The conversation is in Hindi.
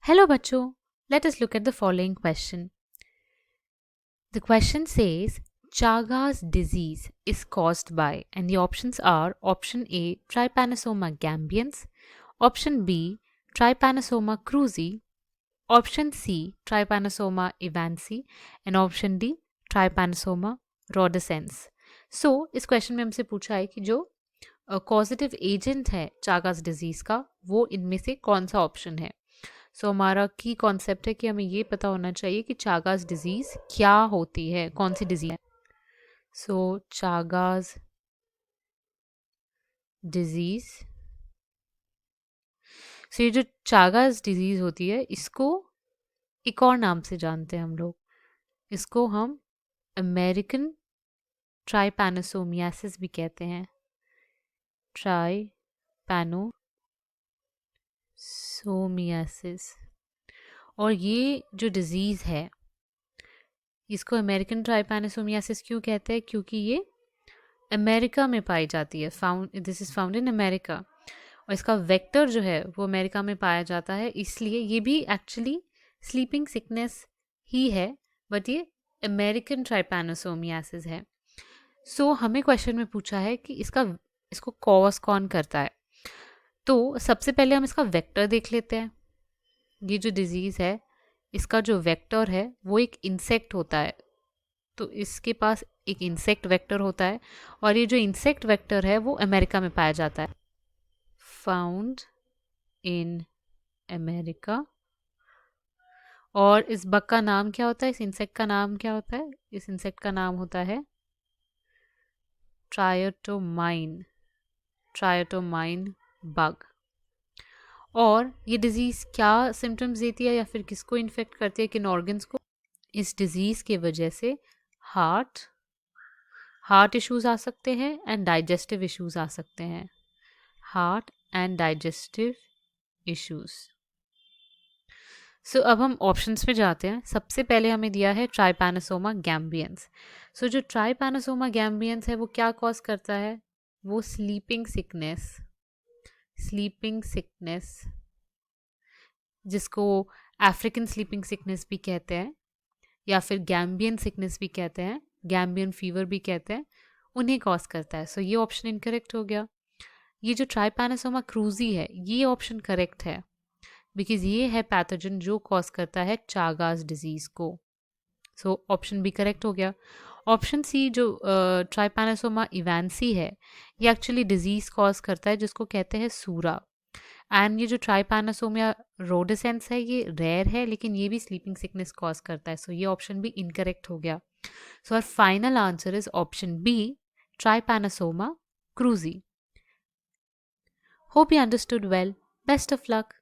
Hello बच्चों, let us look at the following question. The question says Chagas disease is caused by, and the options are option A Trypanosoma gambians, option B Trypanosoma cruzi, option C Trypanosoma evansi and option D Trypanosoma rhodescens. So इस क्वेश्चन में हमसे पूछा है कि जो कॉजेटिव एजेंट है चागास डिजीज का वो इनमें से कौन सा ऑप्शन है. सो हमारा की कॉन्सेप्ट है कि हमें ये पता होना चाहिए कि चागास डिजीज क्या होती है, कौन सी डिजीज है. सो चागास डिजीज, सो ये जो चागास डिजीज होती है इसको एक और नाम से जानते हैं हम लोग. इसको हम अमेरिकन ट्राइपैनोसोमियासिस भी कहते हैं. ट्राइपैनोसोमियासिस. और ये जो डिजीज़ है इसको अमेरिकन ट्राइपैनोसोमियासिस क्यों कहते हैं? क्योंकि ये अमेरिका में पाई जाती है. This is found in America. और इसका वेक्टर जो है वो अमेरिका में पाया जाता है, इसलिए ये भी एक्चुअली स्लीपिंग सिकनेस ही है, बट ये अमेरिकन ट्राइपैनोसोमियासिस है. सो हमें क्वेश्चन में पूछा है कि इसको कॉज कौन करता है. तो सबसे पहले हम इसका वेक्टर देख लेते हैं. ये जो डिजीज़ है इसका जो वेक्टर है वो एक इंसेक्ट होता है. तो इसके पास एक इंसेक्ट वेक्टर होता है और ये जो इंसेक्ट वेक्टर है वो अमेरिका में पाया जाता है. Found in America. और इस बग का नाम क्या होता है, इस इंसेक्ट का नाम क्या होता है? इस इंसेक्ट का नाम होता है ट्रायोटोमाइन बग. और ये डिज़ीज़ क्या सिम्टम्स देती है या फिर किसको इन्फेक्ट करती है, किन ऑर्गन्स को? इस डिज़ीज़ के वजह से हार्ट इश्यूज आ सकते हैं एंड डाइजेस्टिव इश्यूज आ सकते हैं. Heart and digestive issues. So अब हम ऑप्शंस पे जाते हैं. सबसे पहले हमें दिया है ट्राइपैनोसोमा गैम्बियंस. सो जो ट्राइपैनोसोमा गैम्बियंस है वो क्या कॉज करता है? वो स्लीपिंग सिकनेस जिसको अफ्रीकन स्लीपिंग सिकनेस भी कहते हैं या फिर गैम्बियन सिकनेस भी कहते हैं, गैम्बियन फीवर भी कहते हैं, उन्हें कॉज करता है. सो ये ऑप्शन इनकरेक्ट हो गया. ये जो ट्राइपैनोसोमा क्रूजी है ये ऑप्शन करेक्ट है बिकॉज ये है पैथोजन जो कॉज करता है चागास डिजीज को. सो ऑप्शन बी करेक्ट हो गया. ऑप्शन सी जो ट्राइपैनोसोमा इवांसी है ये एक्चुअली डिजीज कॉज करता है जिसको कहते हैं सूरा. एंड ये जो ट्राइपैनोसोमिया रोडेसेंस है ये रेयर है लेकिन ये भी स्लीपिंग सिकनेस कॉज करता है. सो ये ऑप्शन भी इनकरेक्ट हो गया. So our final answer is option b trypanosoma cruzi. Hope you understood well. Best of luck.